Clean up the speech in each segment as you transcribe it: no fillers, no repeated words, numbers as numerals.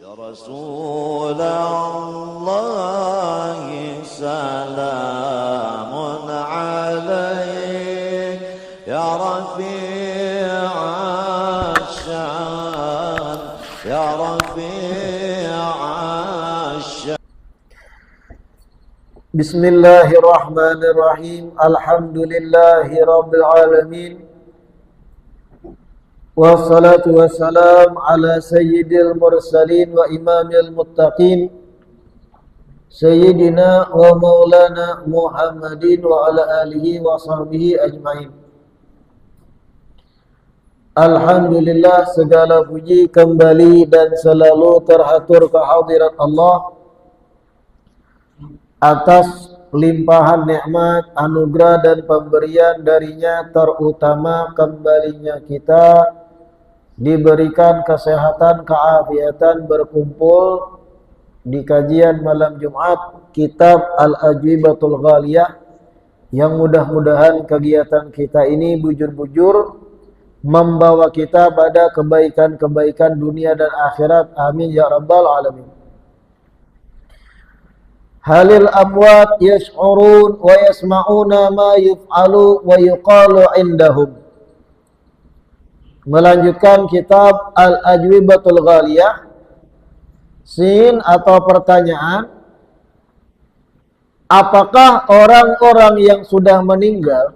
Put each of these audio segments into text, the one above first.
رسول الله سلام عليك يا رفيع الشان يا رفيع الشان. بسم الله الرحمن الرحيم. الحمد لله رب العالمين والصلاة والسلام على سيد المرسلين وإمام المتقين سيدنا ومولانا محمد وعلى آله وصحبه أجمعين. Alhamdulillah, segala puji kembali dan selalu terhatur kehadirat Allah atas limpahan nikmat, anugerah dan pemberian darinya, terutama kembalinya kita diberikan kesehatan, keafiatan, berkumpul di kajian malam Jumat kitab Al-Ajwibatul Ghaliyah, yang mudah-mudahan kegiatan kita ini bujur-bujur membawa kita pada kebaikan-kebaikan dunia dan akhirat. Amin ya rabbal alamin. Halil amwat yash'urun wa yasma'una ma yuf'alu wa yuqalu indahum. Melanjutkan kitab Al-Ajwibatul Ghaliyah. Sin atau pertanyaan, apakah orang-orang yang sudah meninggal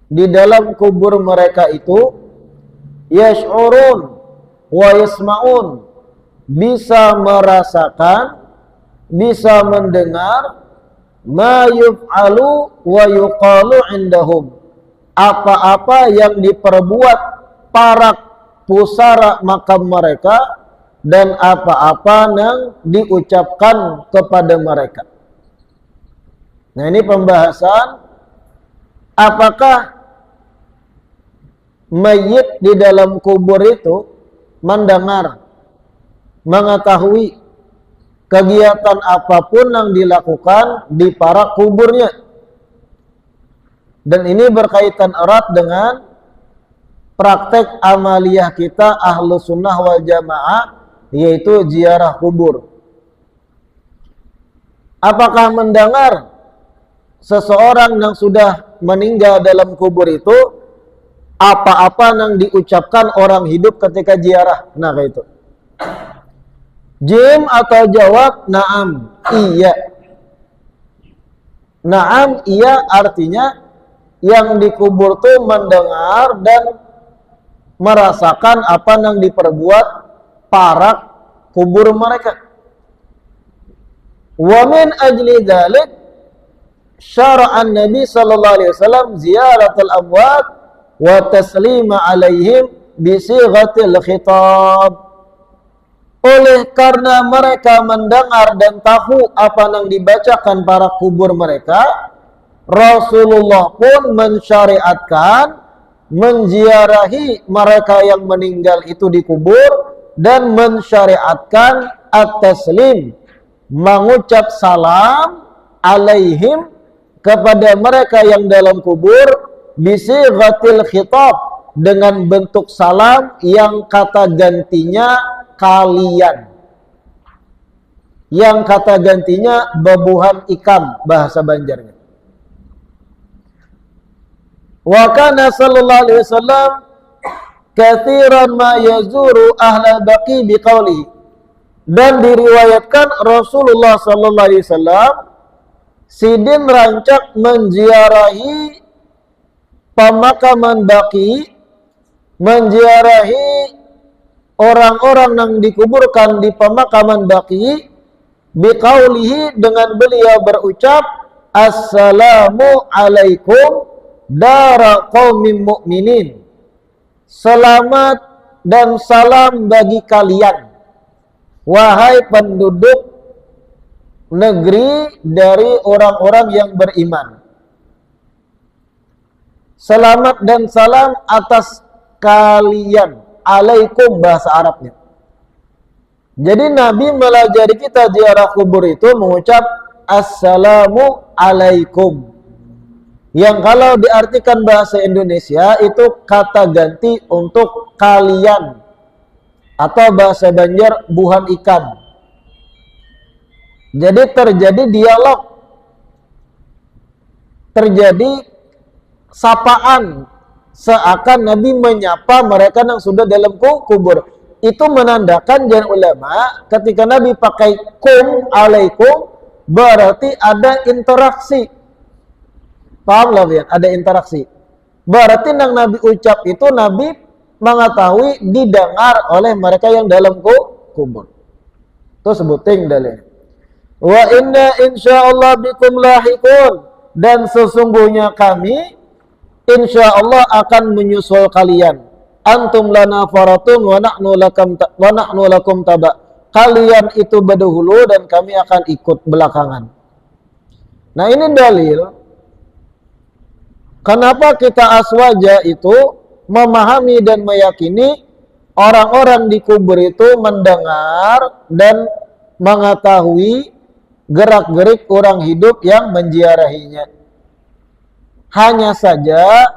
di dalam kubur mereka itu yash'urun wa yasma'un, bisa merasakan, bisa mendengar ma yuf'alu wa yuqalu indahum, apa-apa yang diperbuat para pusara makam mereka dan apa-apa yang diucapkan kepada mereka. Nah, ini pembahasan apakah mayit di dalam kubur itu mendengar, mengetahui kegiatan apapun yang dilakukan di para kuburnya. Dan ini berkaitan erat dengan praktek amaliyah kita Ahlus Sunnah wal Jamaah, yaitu ziarah kubur. Apakah mendengar seseorang yang sudah meninggal dalam kubur itu apa-apa yang diucapkan orang hidup ketika ziarah? Nah, kayak itu. Jim atau jawab na'am, iya. Na'am, iya artinya yang dikubur tuh mendengar dan merasakan apa yang diperbuat para kubur mereka. Wa min ajli dzalik syara'an Nabi sallallahu alaihi wasallam ziyaratul amwat wa taslima alaihim bi sighatil khitab. Oleh karena mereka mendengar dan tahu apa yang dibacakan para kubur mereka, Rasulullah pun mensyariatkan menziarahi mereka yang meninggal itu di kubur dan mensyariatkan at-taslim, mengucap salam alaihim kepada mereka yang dalam kubur bisighatil khitab, dengan bentuk salam yang kata gantinya kalian, yang kata gantinya bebuhan ikam, bahasa Banjarnya. Wa kana sallallahu alaihi wasallam katsiran ma yazuru ahlal baqi biqaulihi, dan diriwayatkan Rasulullah sallallahu alaihi wasallam sidin rancak menziarahi pemakaman baqi, menziarahi orang-orang yang dikuburkan di pemakaman baqi biqaulihi, dengan beliau berucap assalamu alaikum dara qaumin mu'minin, selamat dan salam bagi kalian, wahai penduduk negeri dari orang-orang yang beriman. Selamat dan salam atas kalian, alaikum bahasa Arabnya. Jadi Nabi melajari kita ziarah kubur itu mengucap assalamu alaikum, yang kalau diartikan bahasa Indonesia itu kata ganti untuk kalian atau bahasa Banjar buhan ikan. Jadi terjadi dialog, terjadi sapaan, seakan Nabi menyapa mereka yang sudah dalam kubur. Itu menandakan jangan ulama ketika Nabi pakai kum alaikum berarti ada interaksi. Paham lah ya? Ada interaksi. Berarti yang Nabi ucap itu Nabi mengetahui didengar oleh mereka yang dalam kubur. Itu sebuting dalil. Wa inna insyaallah bikum lahiqun, dan sesungguhnya kami insyaallah akan menyusul kalian. Antum lana faratun wa nahnu lakum taba. Kalian itu berdahulu dan kami akan ikut belakangan. Nah, ini dalil kenapa kita aswaja itu memahami dan meyakini orang-orang di kubur itu mendengar dan mengetahui gerak-gerik orang hidup yang menziarahinya. Hanya saja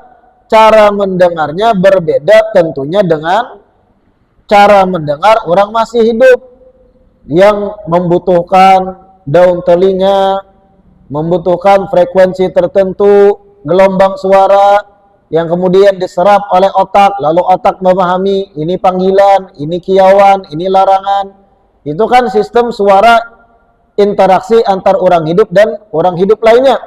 cara mendengarnya berbeda tentunya dengan cara mendengar orang masih hidup yang membutuhkan daun telinga, membutuhkan frekuensi tertentu, gelombang suara yang kemudian diserap oleh otak, lalu otak memahami ini panggilan, ini kiauan, ini larangan. Itu kan sistem suara interaksi antar orang hidup dan orang hidup lainnya.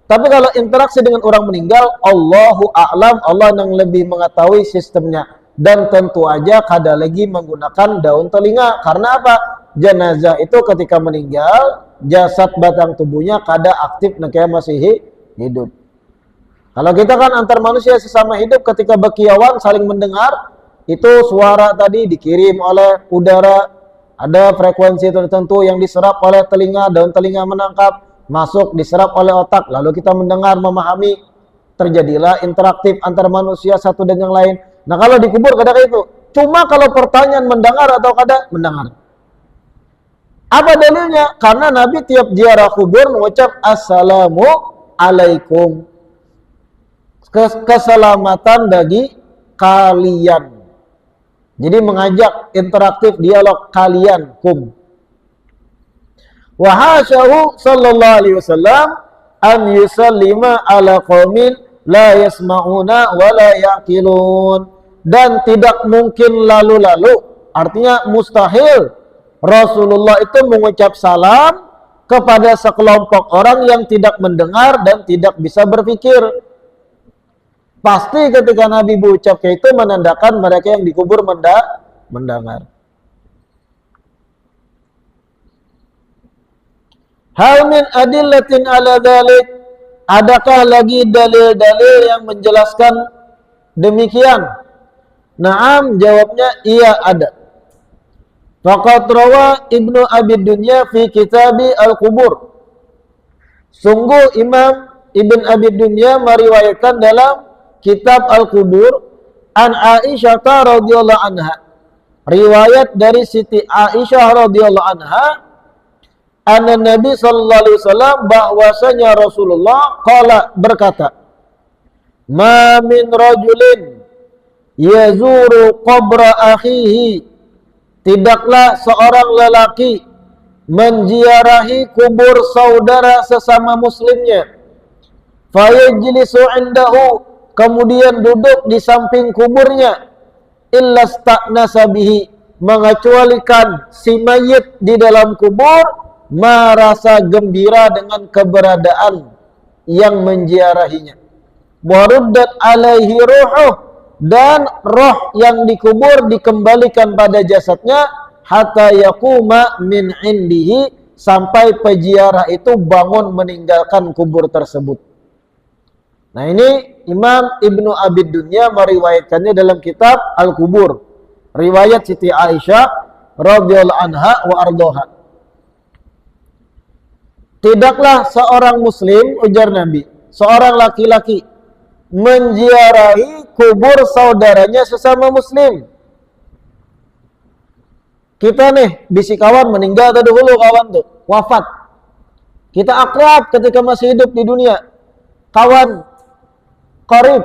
Tapi kalau interaksi dengan orang meninggal, Allahu a'lam, Allah yang lebih mengetahui sistemnya. Dan tentu aja kada lagi menggunakan daun telinga. Karena apa? Jenazah itu ketika meninggal, jasad batang tubuhnya kada aktif kayak masih hidup. Kalau kita kan antar manusia sesama hidup ketika berkiauan saling mendengar, itu suara tadi dikirim oleh udara, ada frekuensi tertentu yang diserap oleh telinga, daun telinga menangkap, masuk diserap oleh otak, lalu kita mendengar, memahami, terjadilah interaktif antar manusia satu dan yang lain. Nah, kalau dikubur kada kayak itu. Cuma kalau pertanyaan mendengar atau kada mendengar. Apa dalilnya? Karena Nabi tiap ziarah kubur mengucap assalamu alaikum, keselamatan bagi kalian. Jadi mengajak interaktif dialog kalian kum. Wa hasyahu sallallahu alaihi wasallam an yusallima ala qaumin la yasma'una wa la yaqilun, dan tidak mungkin lalu-lalu, artinya mustahil Rasulullah itu mengucap salam kepada sekelompok orang yang tidak mendengar dan tidak bisa berpikir. Pasti ketika Nabi berucap kayak itu menandakan mereka yang dikubur mendengar. Hal min adillatin ala dzalik, adakah lagi dalil-dalil yang menjelaskan demikian? Naam, jawabnya iya ada. Faqad rawa Ibnu Abi Dunya fi Kitabi Al-Qubur. Sungguh Imam Ibn Abi Dunya meriwayatkan dalam Kitab Al-Qubur an Aisyah radhiyallahu anha. Riwayat dari Siti Aisyah radhiyallahu anha, anna Nabi sallallahu alaihi wasallam, bahwasanya Rasulullah qala berkata, ma min rajulin yazuru qabra akhihi, tidaklah seorang lelaki menziarahi kubur saudara sesama muslimnya, fayajlisu indahu, kemudian duduk di samping kuburnya, illa sta'nasa bihi, mengecualikan si mayit di dalam kubur merasa gembira dengan keberadaan yang menziarahinya. Waruddat alaihi ruhuh, dan roh yang dikubur dikembalikan pada jasadnya, hatta yaquma min indihi, sampai peziarah itu bangun meninggalkan kubur tersebut. Nah, ini Imam Ibnu Abi Dunya meriwayatkannya dalam kitab Al-Qubur, riwayat Siti Aisyah radhiyallahu anha wa ardhaha. Tidaklah seorang muslim, ujar Nabi, seorang laki-laki menziarahi kubur saudaranya sesama muslim. Kita nih, bisi kawan meninggal tadi dulu, kawan tuh wafat. Kita akrab ketika masih hidup di dunia. Kawan qarib,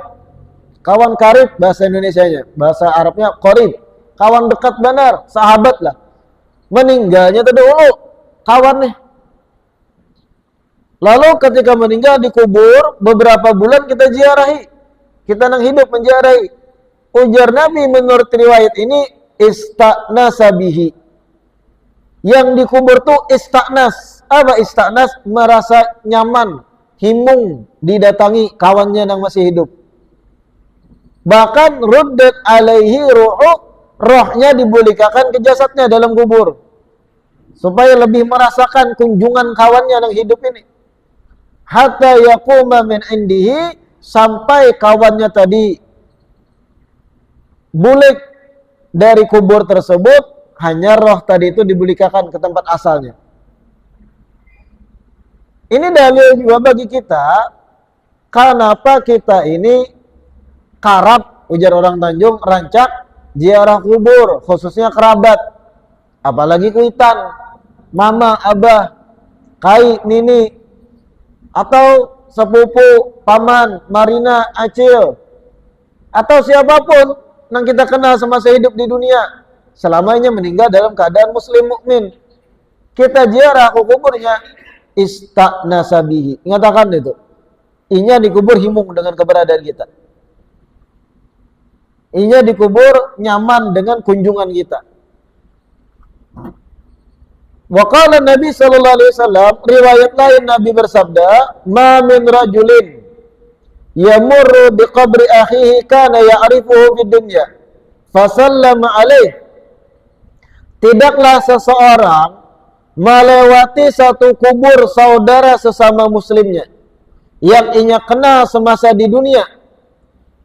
kawan karib bahasa Indonesianya, bahasa Arabnya qarib, kawan dekat benar, sahabat lah. Meninggalnya terdahulu, kawan nih. Lalu ketika meninggal dikubur, beberapa bulan kita ziarahi. Kita nang hidup menziarahi. Ujar Nabi menurut riwayat ini, ista'nasa bihi. Yang dikubur tuh ista'nas. Apa ista'nas? Merasa nyaman, himung didatangi kawannya yang masih hidup. Bahkan ruddat alaihi ruhu, rohnya dibulikakan ke jasadnya dalam kubur. Supaya lebih merasakan kunjungan kawannya yang hidup ini. Hatta yaquma min indihi, sampai kawannya tadi bulik dari kubur tersebut, hanya roh tadi itu dibulikakan ke tempat asalnya. Ini dalil juga bagi kita, kenapa kita ini karab, ujar orang Tanjung, rancak ziarah kubur, khususnya kerabat, apalagi kuitan, mama, abah, kai, nini, atau sepupu, paman, marina, acil, atau siapapun yang kita kenal semasa hidup di dunia, selamanya meninggal dalam keadaan muslim mukmin. Kita ziarah ke kuburnya, ista'nasa bihi. Ingatakan itu. Inya dikubur himung dengan keberadaan kita. Inya dikubur nyaman dengan kunjungan kita. Wa qala Nabi sallallahu alaihi wasallam, riwayat lain Nabi bersabda, "Ma min rajulin yamurru bi qabri akhihi kana ya'rifuhu fid dunya fa sallama alaih." Tidaklah seseorang melewati satu kubur saudara sesama muslimnya yang inya kenal semasa di dunia,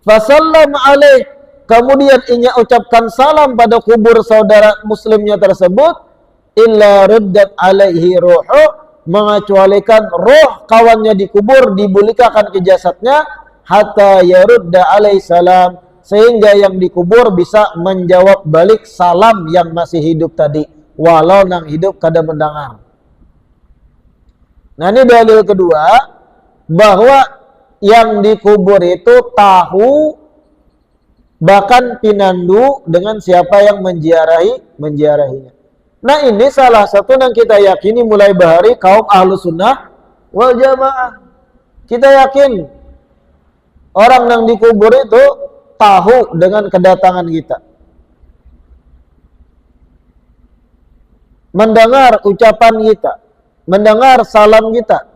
fa sallama alaih, kemudian inya ucapkan salam pada kubur saudara muslimnya tersebut, illa ruddat alaihi ruhu, mengecualikan roh kawannya dikubur dibulikakan ke jasadnya, hatta yarudda alaihi salam, sehingga yang dikubur bisa menjawab balik salam yang masih hidup tadi, walau nang hidup kada mendengar. Nah, ini dalil kedua bahwa yang dikubur itu tahu, bahkan pinandu dengan siapa yang menziarahinya. Nah, ini salah satu yang kita yakini mulai bahari kaum ahlu sunnah wal jamaah. Kita yakin orang yang dikubur itu tahu dengan kedatangan kita, mendengar ucapan kita, mendengar salam kita,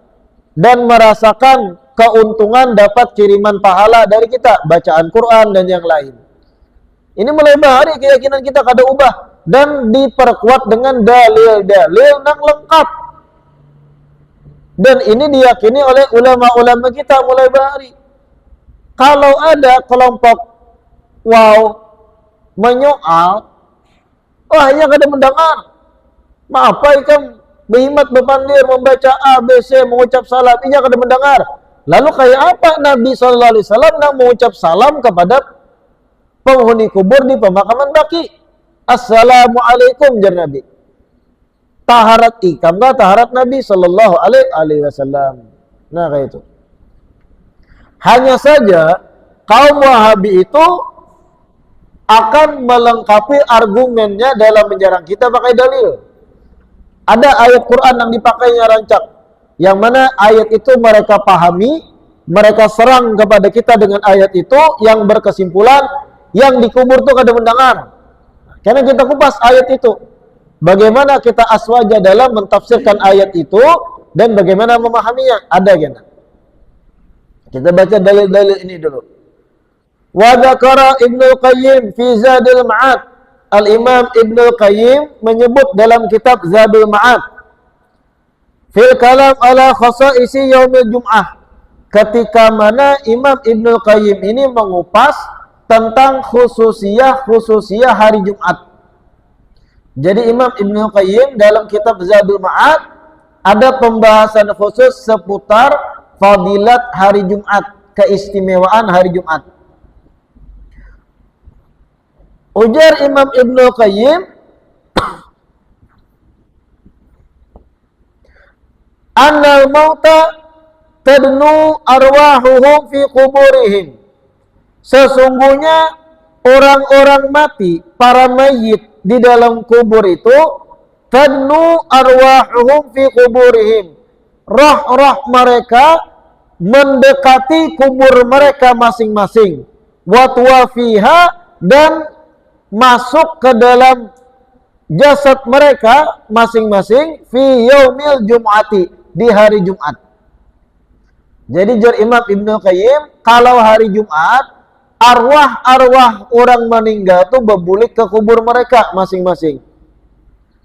dan merasakan keuntungan dapat kiriman pahala dari kita, bacaan Quran dan yang lain. Ini mulai bahari keyakinan kita kada ubah, dan diperkuat dengan dalil-dalil yang lengkap. Dan ini diyakini oleh ulama-ulama kita mulai bahari. Kalau ada kelompok menyoal, hanya kada mendengar, apa ikan behimat bepandir membaca A, B, C, mengucap salam, inya kada mendengar. Lalu kayak apa Nabi SAW nak mengucap salam kepada penghuni kubur di pemakaman baki? Assalamualaikum, jar Nabi. Taharat ikam gak taharat Nabi sallallahu alaihi wasallam. Nah, kayak itu. Hanya saja kaum Wahabi itu akan melengkapi argumennya dalam menyerang kita pakai dalil. Ada ayat Quran yang dipakainya rancak, yang mana ayat itu mereka pahami, mereka serang kepada kita dengan ayat itu, yang berkesimpulan yang dikubur itu kada mendengar. Karena kita kupas ayat itu, bagaimana kita aswaja dalam mentafsirkan ayat itu dan bagaimana memahaminya, ada kan? Kita baca dalil-dalil ini dulu. Wa dzakara Ibnu Qayyim fi Zadul Ma'ad. Al-Imam Ibnu Qayyim menyebut dalam kitab Zadul Ma'ad, fil kalam ala khasaisi yaumil jum'ah, ketika mana Imam Ibnu Qayyim ini mengupas tentang khususiyah hari Jumat. Jadi Imam Ibnu Qayyim dalam kitab Zadul Ma'ad ada pembahasan khusus seputar fadilat hari Jumat, keistimewaan hari Jumat. Ujar Imam Ibnu Qayyim, annal mauta tadnu arwahuhum fi kuburihim. Sesungguhnya orang-orang mati, para mayit di dalam kubur itu, tadnu arwahuhum fi kuburihim, roh-roh mereka mendekati kubur mereka masing-masing, watwa fiha, dan masuk ke dalam jasad mereka masing-masing, fi yaumil jum'ati, di hari Jumat. Jadi jar Imam Ibnu Qayyim, kalau hari Jumat, arwah-arwah orang meninggal itu berbulik ke kubur mereka masing-masing.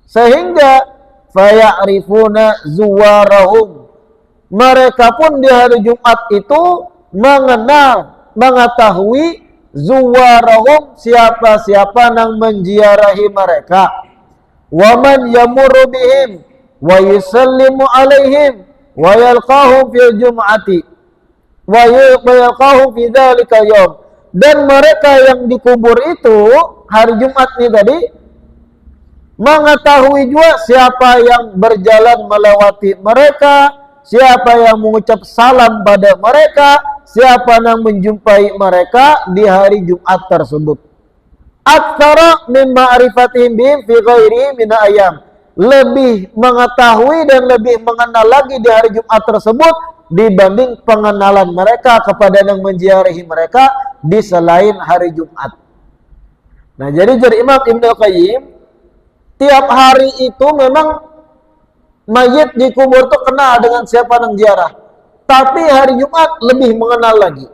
Sehingga faya'rifuna zuwarahum, mereka pun di hari Jumat itu mengenal, mengetahui zuwarahum, siapa-siapa yang menziarahi mereka. Wa man yamurru bihim wa yusallimu alaihim wa yalqahum fil jum'ati wa yalqahum fi dzalika yaum. Dan mereka yang dikubur itu hari Jumat ini tadi mengetahui juga siapa yang berjalan melewati mereka, siapa yang mengucap salam pada mereka, siapa yang menjumpai mereka di hari Jumat tersebut. Aktsara min ma'rifatihim bihim fi ghairi min ayyam, lebih mengetahui dan lebih mengenal lagi di hari Jumat tersebut dibanding pengenalan mereka kepada yang menziarahi mereka di selain hari Jumat. Nah, jadi Imam Ibnu Qayyim, tiap hari itu memang mayit di kubur itu kenal dengan siapa yang ziarah. Tapi hari Jumat lebih mengenal lagi.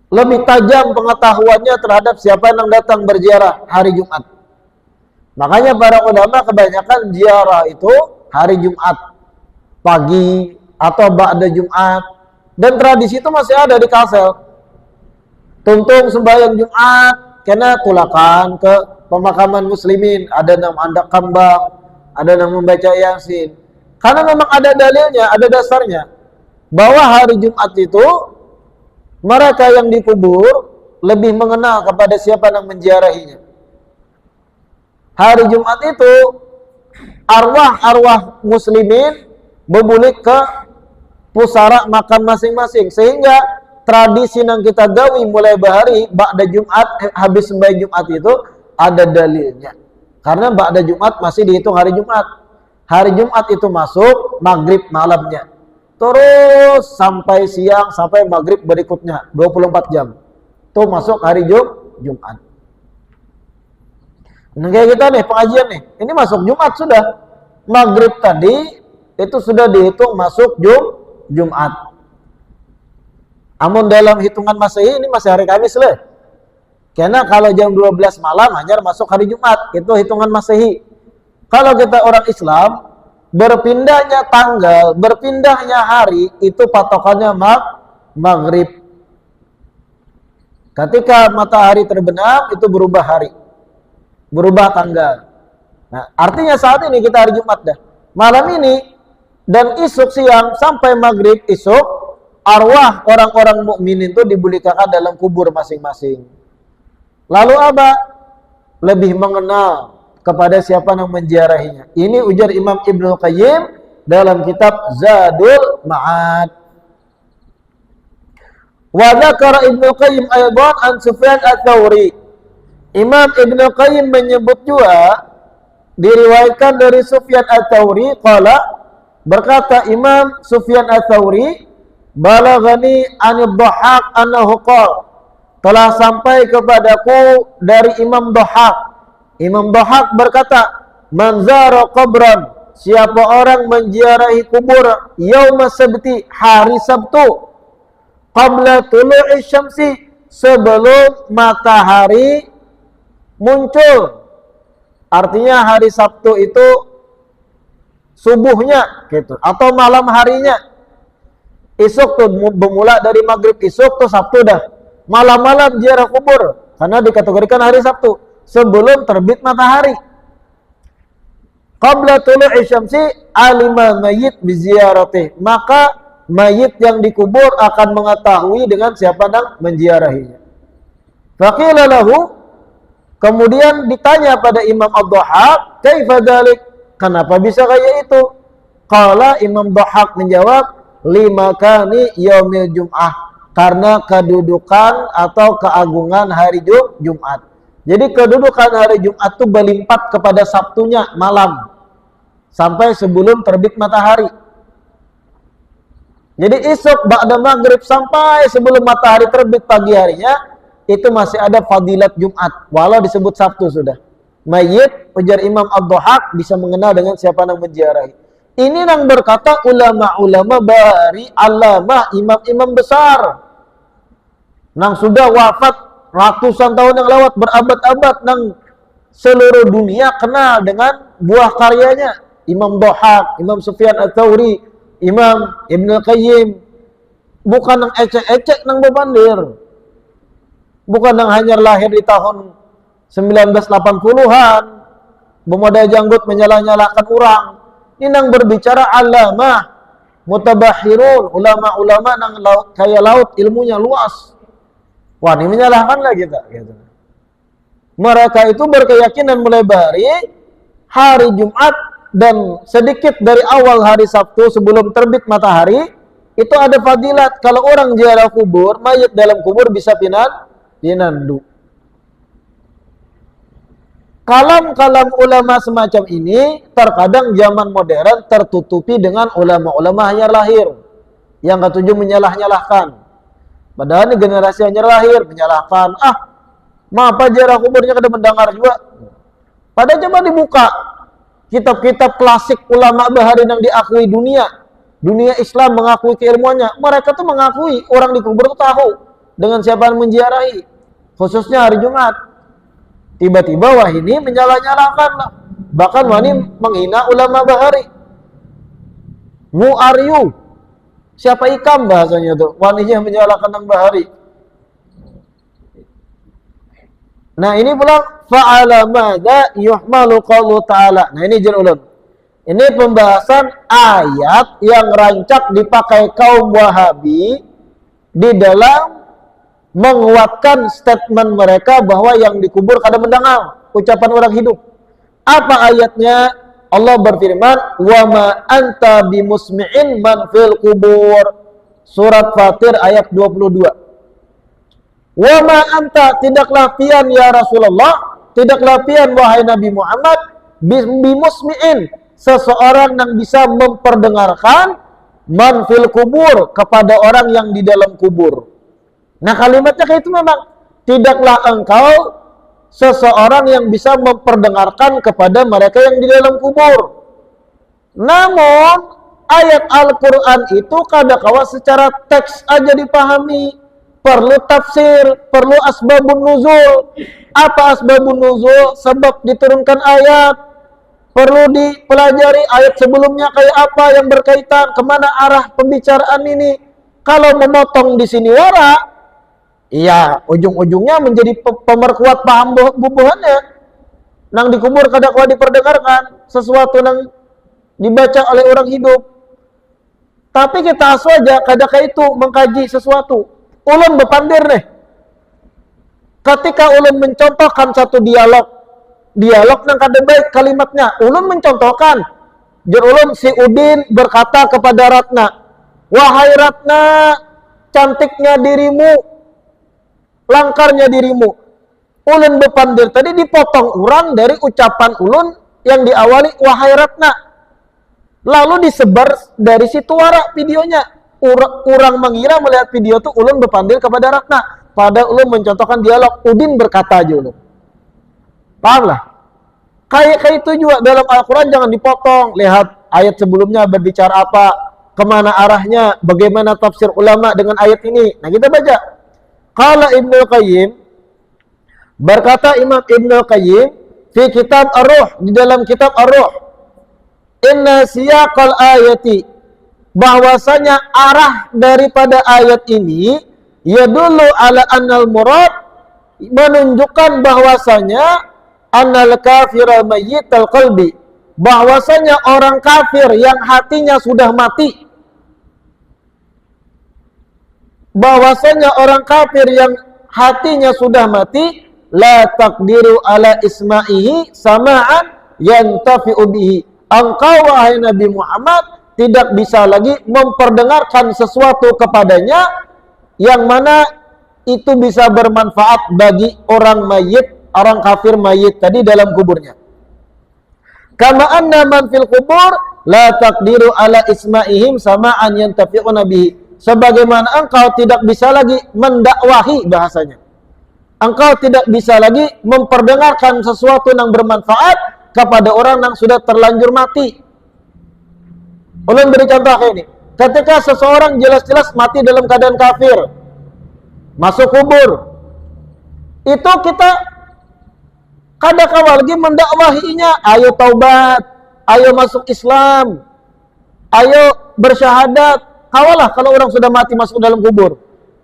Lebih tajam pengetahuannya terhadap siapa yang datang berziarah hari Jumat. Makanya para ulama kebanyakan ziarah itu hari Jumat pagi atau ba'da Jumat, dan tradisi itu masih ada di Kalsel. Tuntung sembahyang Jumat kena tulakan ke pemakaman muslimin, ada yang mandak kambang, ada yang membaca Yasin. Karena memang ada dalilnya, ada dasarnya bahwa hari Jumat itu mereka yang dikubur lebih mengenal kepada siapa yang menziarahinya. Hari Jumat itu arwah-arwah muslimin berbulik ke pusara makam masing-masing, sehingga tradisi yang kita gawi mulai bahari ba'da Jumat, habis sembahyang Jumat itu ada dalilnya. Karena ba'da Jumat masih dihitung hari Jumat. Hari Jumat itu masuk maghrib malamnya, terus sampai siang, sampai maghrib berikutnya 24 jam itu masuk hari Jumat. Nah, kayak kita nih pengajian nih, ini masuk Jumat sudah, maghrib tadi itu sudah dihitung masuk Jumat. Amun dalam hitungan Masehi ini masih hari Kamis lah. Karena kalau jam 12 malam hanya masuk hari Jumat, itu hitungan Masehi. Kalau kita orang Islam, berpindahnya tanggal, berpindahnya hari, itu patokannya maghrib. Ketika matahari terbenam, itu berubah hari, berubah tanggal. Nah, artinya saat ini kita hari Jumat dah. Malam ini dan isuk siang sampai maghrib isuk, arwah orang-orang mukminin itu dibulikakan dalam kubur masing-masing. Lalu apa? Lebih mengenal kepada siapa yang menziarahinya. Ini ujar Imam Ibnu Qayyim dalam kitab Zadul Ma'ad. Wa dzakara Ibnu Qayyim aidan an Sufyan Ats-Tsauri. Imam Ibnu Qayyim menyebut juga, diriwayatkan dari Sufyan Ats-Tsauri qala, berkata Imam Sufyan Ats-Tsauri, balaghani an Dhahhak annahu qala, telah sampai kepadaku dari Imam Dhahhak. Imam Dhahhak berkata, man zara qabran, siapa orang menziarahi kubur yaum sabti, hari Sabtu, qabla tulu'i syamsi, sebelum matahari muncul. Artinya hari Sabtu itu subuhnya gitu, atau malam harinya. Isuk tuh bermula dari maghrib isuk tuh Sabtu dah. Malam-malam ziarah kubur karena dikategorikan hari Sabtu sebelum terbit matahari. Qabla tulu'i syamsi alima mayyit bi ziyaratih, maka mayit yang dikubur akan mengetahui dengan siapa yang menziarahinya. Faqila lahu, kemudian ditanya pada Imam Ad-Dhahhak, kaifa dzalik, kenapa bisa kayak itu? Qala, Imam Dhahhak menjawab, limakani yaumil jum'ah, karena kedudukan atau keagungan hari Jumat. Jadi kedudukan hari Jumat itu berlipat kepada Sabtunya malam sampai sebelum terbit matahari. Jadi esok ba'da maghrib sampai sebelum matahari terbit pagi harinya itu masih ada fadilat Jumat walau disebut Sabtu sudah. Mayyit, ujar Imam Ad-Dhahhak, bisa mengenal dengan siapa yang menziarahi. Ini yang berkata ulama-ulama bahari, alamah, imam-imam besar. Nang sudah wafat ratusan tahun yang lewat, berabad-abad, nang seluruh dunia kenal dengan buah karyanya. Imam Dhahhak, Imam Sufyan Ats-Tsauri, Imam Ibnu Qayyim. Bukan nang ecek-ecek nang bebandir. Bukan nang hanya lahir di tahun 1980-an, pemuda janggut menyalah-nyalahkan orang. Ini nang berbicara alamah, mutabahirun, ulama-ulama nang kaya laut, ilmunya luas. Wah, ini menyalahkan lah kita. Gitu. Mereka itu berkeyakinan melebari hari Jumat dan sedikit dari awal hari Sabtu sebelum terbit matahari, itu ada fadilat. Kalau orang ziarah kubur, mayat dalam kubur bisa pinandu. Kalam-kalam ulama semacam ini terkadang zaman modern tertutupi dengan ulama-ulama hanya lahir yang ketujuh menyalah-nyalahkan. Padahal ini generasi hanya lahir menyalahkan. Apa ziarah kuburnya kada mendengar juga. Padahal coba dibuka kitab-kitab klasik ulama bahari yang diakui dunia Islam mengakui keilmuannya. Mereka tuh mengakui orang di kubur tuh tahu dengan siapa yang menziarahi, khususnya hari Jumat. Tiba-tiba wah ini menyalah-nyalahkan, bahkan wah ini menghina ulama bahari. Who are you? Siapa ikam bahasanya tuh? Wah ini menyalahkan tentang bahari. Nah ini pula fa'ala madza yuhmalu qaulu ta'ala. Nah ini jen ulun. Ini pembahasan ayat yang rancak dipakai kaum Wahabi di dalam menguatkan statement mereka bahwa yang dikubur kada mendengar ucapan orang hidup. Apa ayatnya? Allah berfirman, "Wa ma anta bimusmi'in man fil kubur." Surat Fatir ayat 22. Wa ma anta, tidaklah pian ya Rasulullah, tidaklah pian wahai Nabi Muhammad, bimusmi'in, seseorang yang bisa memperdengarkan man fil kubur, kepada orang yang di dalam kubur. Nah kalimatnya kayak itu memang, tidaklah engkau seseorang yang bisa memperdengarkan kepada mereka yang di dalam kubur. Namun ayat Al-Quran itu kadang-kala secara teks aja dipahami, perlu tafsir, perlu asbabun nuzul. Apa asbabun nuzul? Sebab diturunkan ayat. Perlu dipelajari ayat sebelumnya kayak apa yang berkaitan, kemana arah pembicaraan ini. Kalau memotong di sini wara, iya, ujung-ujungnya menjadi pemerkuat paham bubuhannya. Nang dikubur kadang-kala diperdengarkan sesuatu yang dibaca oleh orang hidup. Tapi kita aswaja kadang-kala itu mengkaji sesuatu. Ulun bepandir nih. Ketika ulun mencontohkan satu dialog nang kada baik kalimatnya, ulun mencontohkan. Jur ulun si Udin berkata kepada Ratna, "Wahai Ratna, cantiknya dirimu, langkarnya dirimu." Ulun bepandir tadi dipotong orang dari ucapan ulun yang diawali wahai Ratna, lalu disebar dari situ wara videonya. Orang mengira melihat video itu ulun bepandir kepada Ratna, pada ulun mencontohkan dialog Udin berkata aja ulun. Paham lah? Kayak itu juga dalam Al-Quran, jangan dipotong. Lihat ayat sebelumnya berbicara apa, kemana arahnya, bagaimana tafsir ulama dengan ayat ini. Nah kita baca. Qala Ibnu Qayyim, berkata Imam Ibnu Qayyim fi kitab Ar-Ruh, di dalam kitab Ar-Ruh, inna siyaqal ayati, bahwasanya arah daripada ayat ini yadullu ala annal murad, menunjukkan bahwasanya annal kafira mayyital qalbi, bahwasanya orang kafir yang hatinya sudah mati, bahwasanya orang kafir yang hatinya sudah mati, la taqdiru ala isma'ihi sama'an yantafi'u bihi. Engkau wahai Nabi Muhammad tidak bisa lagi memperdengarkan sesuatu kepadanya yang mana itu bisa bermanfaat bagi orang mayit, orang kafir mayit tadi dalam kuburnya. Kama anna man fil kubur la taqdiru ala isma'ihim sama'an yantafi'una bihi. Sebagaimana engkau tidak bisa lagi mendakwahi, bahasanya. Engkau tidak bisa lagi memperdengarkan sesuatu yang bermanfaat kepada orang yang sudah terlanjur mati. Ulun beri contoh kayak ini. Ketika seseorang jelas-jelas mati dalam keadaan kafir, masuk kubur, itu kita kadang-kala lagi mendakwahinya, ayo taubat, ayo masuk Islam, ayo bersyahadat. Kawalah kalau orang sudah mati masuk dalam kubur.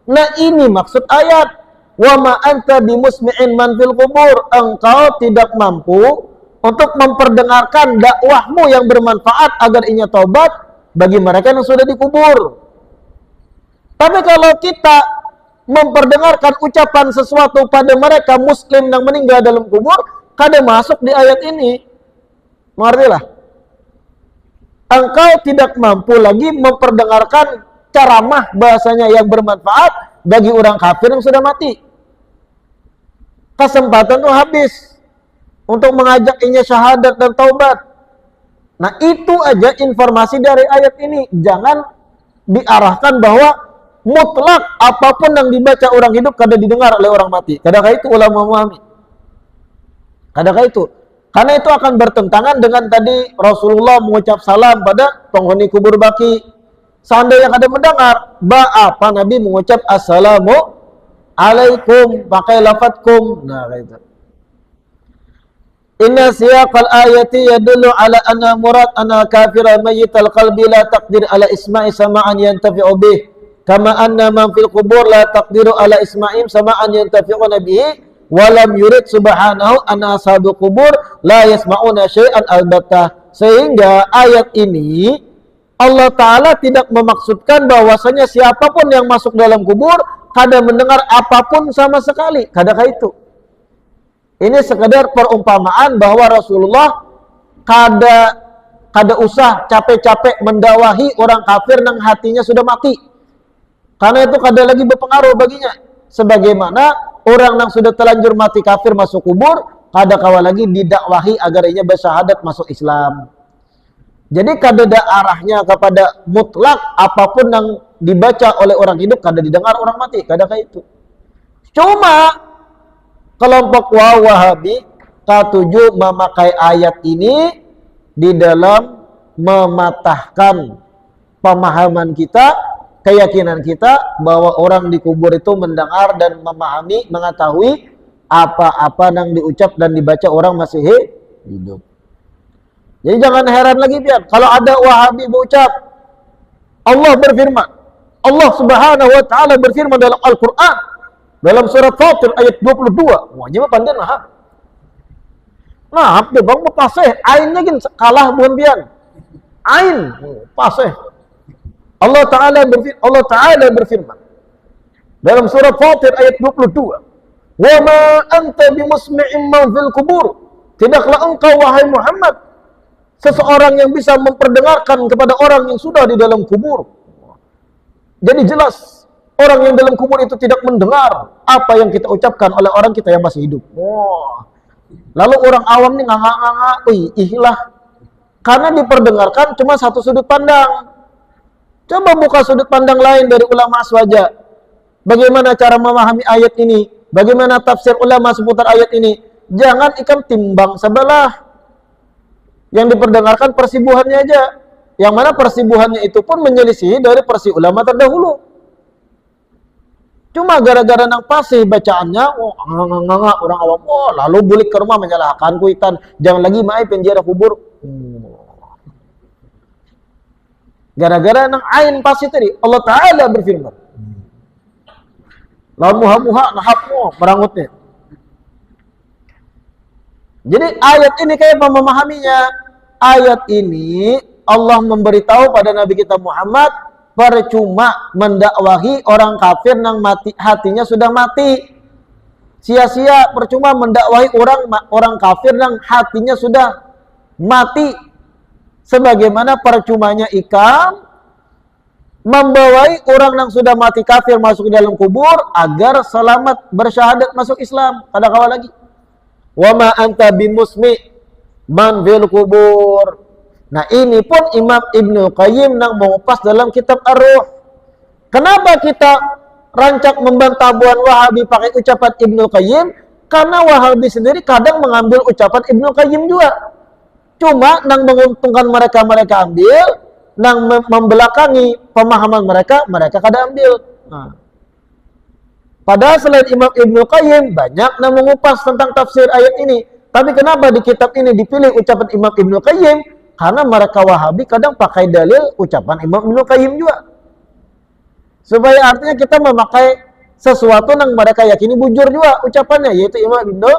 Nah ini maksud ayat, wa ma anta bimusmi'in man fil kubur. Engkau tidak mampu untuk memperdengarkan dakwahmu yang bermanfaat agar inya taubat bagi mereka yang sudah dikubur. Tapi kalau kita memperdengarkan ucapan sesuatu pada mereka muslim yang meninggal dalam kubur, kada masuk di ayat ini. Mengertilah? Engkau tidak mampu lagi memperdengarkan ceramah bahasanya yang bermanfaat bagi orang kafir yang sudah mati. Kesempatan itu habis untuk mengajak inya syahadat dan taubat. Nah itu aja informasi dari ayat ini. Jangan diarahkan bahwa mutlak apapun yang dibaca orang hidup kada didengar oleh orang mati. Kadang-kadang itu ulama memahami. Kadang-kadang itu. Karena itu akan bertentangan dengan tadi Rasulullah mengucap salam pada penghuni kubur baki. Seandainya kada mendengar, apa Nabi mengucap assalamu alaikum, pakai lafadkum. Nah, kayak itu. Inna siyaqal ayati yadullu ala anna murad anna kafira mayyital qalbi la taqdir ala isma'i sama'an yantafi'u bih. Kama anna man fil kubur la taqdiru ala isma'im sama'an yantafi'una bihi. Walam yurid subhanahu anna ashabul kubur la yasma'una syai'an albattah. Sehingga ayat ini Allah Ta'ala tidak memaksudkan bahwasanya siapapun yang masuk dalam kubur kada mendengar apapun sama sekali. Kadakah itu? Ini sekedar perumpamaan bahwa Rasulullah kada usah capek-capek mendakwahi orang kafir yang hatinya sudah mati. Karena itu kada lagi berpengaruh baginya. Sebagaimana orang yang sudah terlanjur mati kafir masuk kubur, kada kawa lagi didakwahi agar ia bersyahadat masuk Islam. Jadi kada ada arahnya kepada mutlak apapun yang dibaca oleh orang hidup kada didengar orang mati, kada kayak itu. Cuma kelompok Wahabi K7 memakai ayat ini di dalam mematahkan pemahaman kita, keyakinan kita bahwa orang di kubur itu mendengar dan memahami, mengetahui apa-apa yang diucap dan dibaca orang masih hidup. Jadi jangan heran lagi pian kalau ada Wahabi berucap Allah berfirman, Allah Subhanahu wa taala berfirman dalam Al-Qur'an dalam surat Fatir ayat 22. Wah, jadi pandai nah. Nah, dia bang paseh ainnya gin kalah bukan pian. Ain paseh. Allah Ta'ala berfirman dalam surat Fatir ayat 22, wa ma anta bimusmi'in man fil kubur. Tidaklah engkau wahai Muhammad seseorang yang bisa memperdengarkan kepada orang yang sudah di dalam kubur. Jadi jelas orang yang dalam kubur itu tidak mendengar apa yang kita ucapkan oleh orang kita yang masih hidup. Wah. Lalu orang awam nih nganga-nganga, ihlah. Karena diperdengarkan cuma satu sudut pandang. Coba buka sudut pandang lain dari ulama aswaja. Bagaimana cara memahami ayat ini? Bagaimana tafsir ulama seputar ayat ini? Jangan ikan timbang sebelah. Yang diperdengarkan persibuhannya aja. Yang mana persibuhannya itu pun menyelisihi dari persi ulama terdahulu. Cuma gara-gara nang pasih bacaannya, orang awam, lalu bulik ke rumah menyalahkan kuitan. Jangan lagi main penjara kubur. Gara-gara nang ain pasih tadi, Allah Ta'ala berfirman. Lalu muha-muha nahapmu merangutnya. Jadi ayat ini kayak memahaminya. Ayat ini Allah memberitahu pada Nabi kita Muhammad, percuma mendakwahi orang kafir yang mati, hatinya sudah mati. Sia-sia percuma mendakwahi orang kafir yang hatinya sudah mati. Sebagaimana percumanya ikan membawai orang yang sudah mati kafir masuk ke dalam kubur agar selamat bersyahadat masuk Islam. Kada kawa lagi. Wa ma anta bimusmi man fil kubur. Nah, ini pun Imam Ibnu Qayyim nang mengupas dalam kitab Ar-Ruh. Kenapa kita rancak membantah buan Wahabi pakai ucapan Ibnu Qayyim? Karena Wahabi sendiri kadang mengambil ucapan Ibnu Qayyim juga. Cuma nang menguntungkan mereka ambil, nang membelakangi pemahaman mereka kada ambil. Nah. Padahal selain Imam Ibnu Qayyim banyak yang mengupas tentang tafsir ayat ini. Tapi kenapa di kitab ini dipilih ucapan Imam Ibnu Qayyim? Karena mereka Wahabi kadang pakai dalil ucapan Imam Ibnu Qayyim juga. Supaya artinya kita memakai sesuatu yang mereka yakini bujur juga ucapannya, yaitu Imam Ibnu.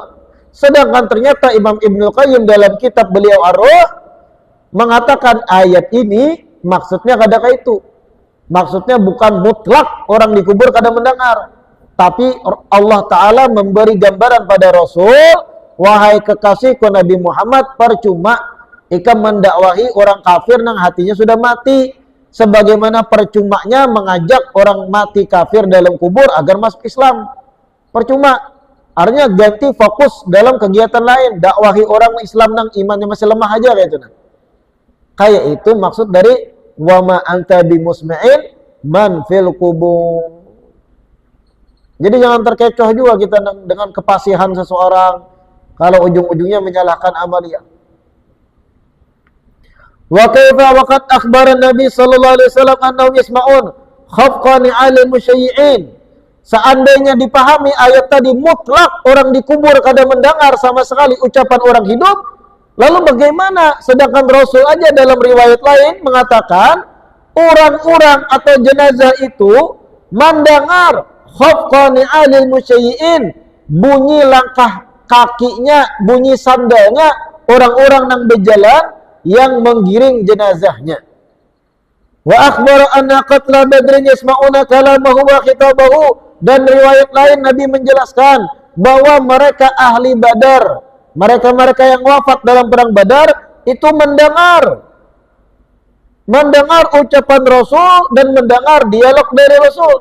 Sedangkan ternyata Imam Ibnu Qayyim dalam kitab beliau Ar-Ruh mengatakan ayat ini maksudnya kada kayak itu. Maksudnya bukan mutlak orang dikubur kada mendengar. Tapi Allah Ta'ala memberi gambaran pada Rasul, wahai kekasihku Nabi Muhammad, percuma ika mendakwahi orang kafir yang hatinya sudah mati. Sebagaimana percumanya mengajak orang mati kafir dalam kubur agar masuk Islam. Percuma. Artinya ganti fokus dalam kegiatan lain. Dakwahi orang Islam yang imannya masih lemah aja kayak itu. Kayak itu maksud dari wa ma anta bimusmi'in man fil kubur. Jadi jangan terkecoh juga kita dengan kepasihan seseorang kalau ujung-ujungnya menyalahkan amaliyah. Wa kaifa waqad akhbara Nabi sallallahu alaihi wasallam annahum yasma'un khafqani 'alal musyayyi'in. Seandainya dipahami ayat tadi mutlak orang dikubur kada mendengar sama sekali ucapan orang hidup, lalu bagaimana sedangkan Rasul aja dalam riwayat lain mengatakan orang-orang atau jenazah itu mendengar khafqani 'alal musyayyi'in, bunyi langkah kakinya, bunyi sandalnya orang-orang yang berjalan yang menggiring jenazahnya. Wa akhbara anna qatla badrin yasma'una kalamahu wa khitabahu. Dan riwayat lain Nabi menjelaskan bahwa mereka ahli Badar, mereka-mereka yang wafat dalam perang Badar itu mendengar ucapan Rasul dan mendengar dialog dari Rasul.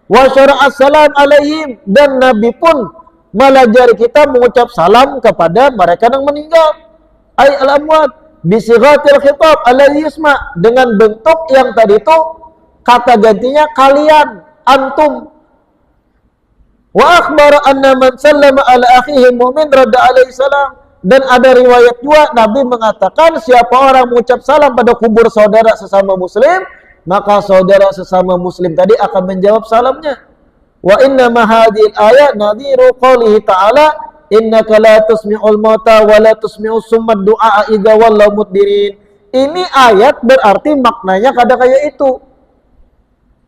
Wa syara'a salam alaihim, dan Nabi pun melajari kita mengucap salam kepada mereka yang meninggal. Ay al-amwat bisighatil khitab alladhi yusma, dengan bentuk yang tadi itu kata gantinya kalian, antum. Wa akhbara anna man sallama ala akhihi mu'min radda alaihi salam, dan ada riwayat juga Nabi mengatakan siapa orang mengucap salam pada kubur saudara sesama muslim, maka saudara sesama muslim tadi akan menjawab salamnya. Wa inna ma hadhil ayat nadhiru qoulihi ta'ala innaka la tusmi'ul mauta wa la tusmi'us summa du'a idza wallaw mudbirin. Ini ayat berarti maknanya kada kayak itu.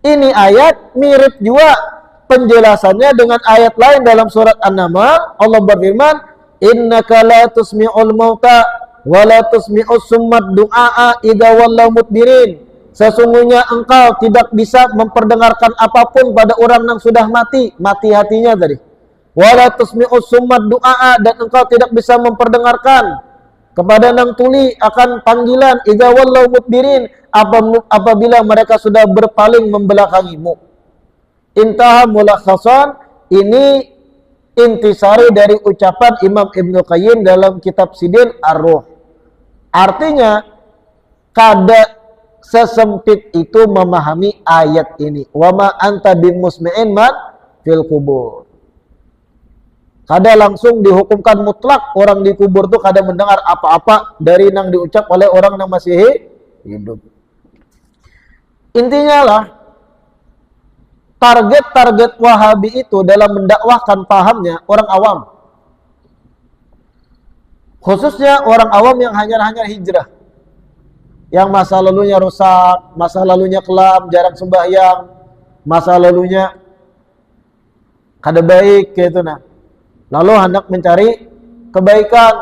Ini ayat mirip juga penjelasannya dengan ayat lain dalam surat An-Naml. Allah berfirman, innaka la tusmi'ul mauta wa la tusmi'us summa du'a idza wallaw mudbirin. Sesungguhnya engkau tidak bisa memperdengarkan apapun pada orang yang sudah mati hatinya tadi. Wala tusmi'us summa du'a, dan engkau tidak bisa memperdengarkan kepada nang tuli akan panggilan idza wallaw mudbirin, apabila mereka sudah berpaling membelakangimu. Intaha mulakhasan, ini intisari dari ucapan Imam Ibnu Qayyim dalam kitab Sidin Ar-Ruh. Artinya kada sesempit itu memahami ayat ini. Wa ma anta bimusmi'in man fil kubur. Kada langsung dihukumkan mutlak orang di kubur itu kada mendengar apa-apa dari yang diucap oleh orang yang masih hidup. Intinya lah, target Wahabi itu dalam mendakwahkan pahamnya orang awam. Khususnya orang awam yang hanya hijrah. Yang masa lalunya rusak, masa lalunya kelam, jarang sembahyang, masa lalunya kada baik gitu nah. Lalu hendak mencari kebaikan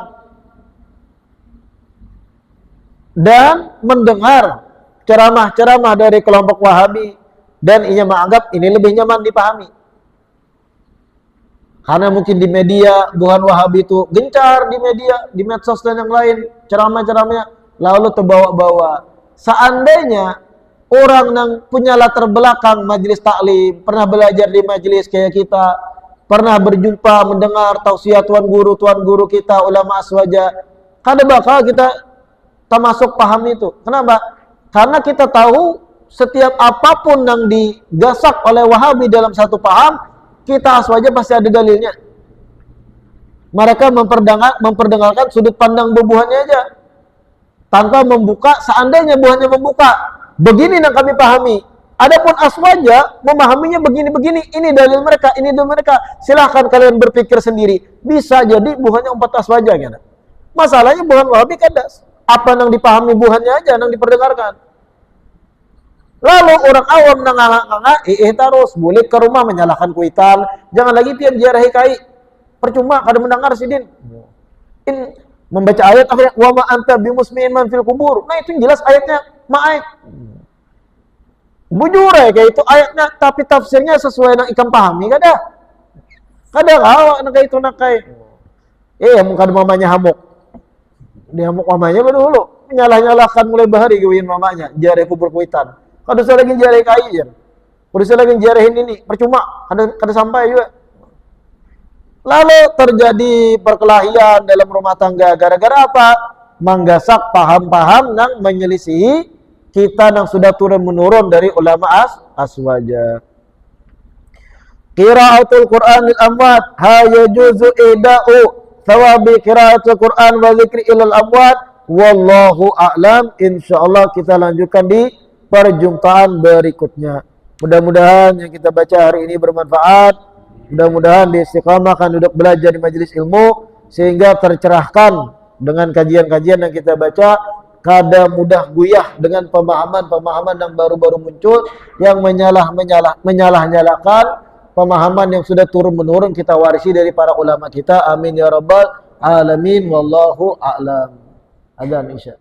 dan mendengar ceramah-ceramah dari kelompok Wahabi, dan ia menganggap ini lebih nyaman dipahami. Karena mungkin di media buhan Wahabi itu gencar di media, di medsos dan yang lain, ceramah-ceramahnya lalu terbawa-bawa. Seandainya orang yang punya latar belakang majelis taklim, pernah belajar di majelis kayak kita, pernah berjumpa, mendengar tausiah tuan guru kita, ulama aswaja, kada bakal kita termasuk paham itu. Kenapa? Karena kita tahu setiap apapun yang digasak oleh Wahabi dalam satu paham, kita aswaja pasti ada dalilnya. Mereka memperdengarkan sudut pandang bubuhannya aja, tanpa membuka, seandainya buahnya membuka, begini yang kami pahami. Adapun aswaja memahaminya begini-begini, ini dalil mereka, ini dalil mereka. Silahkan kalian berpikir sendiri. Bisa jadi buahnya empat aswaja kan? Masalahnya buhan Wahabi kadas. Apa yang dipahami buahnya aja yang diperdengarkan. Lalu orang awam nanganga terus boleh ke rumah menyalahkan kuitan. Jangan lagi pian jarahi kai. Percuma kada mendengar sidin. Membaca ayat akhirnya wa ma anta bimusmi'in man fil kubur. Nah itu jelas ayatnya ma'ai. Bujur ya kayak itu ayatnya, tapi tafsirnya sesuai dengan ikan pahami kada. Kada awak nak itu nak kai. Muka mamanya hamuk. Dia hamuk mamanya dulu. Menyalah-nyalahkan mulai bahari gawin mamanya, jari kubur kuitan. Kada usah lagi jari kai jen. Kada usah lagi jarihin ini, percuma kada sampai juga. Lalu terjadi perkelahian dalam rumah tangga gara-gara apa? Menggasak paham-paham yang menyelisihi kita yang sudah turun-menurun dari ulama aswaja. Qiraatul Qur'an lil amwat ha yajuzu ida'u thawabi qiraatul Qur'an wa dzikri ilal amwat wallahu a'lam. Insyaallah kita lanjutkan di perjumpaan berikutnya. Mudah-mudahan yang kita baca hari ini bermanfaat. Mudah-mudahan diistiqamahkan duduk belajar di majelis ilmu sehingga tercerahkan dengan kajian-kajian yang kita baca, kada mudah guyah dengan pemahaman-pemahaman yang baru-baru muncul yang menyalah-nyalakan pemahaman yang sudah turun-menurun kita warisi dari para ulama kita. Amin ya rabbal alamin. Wallahu a'lam. Adzan isya.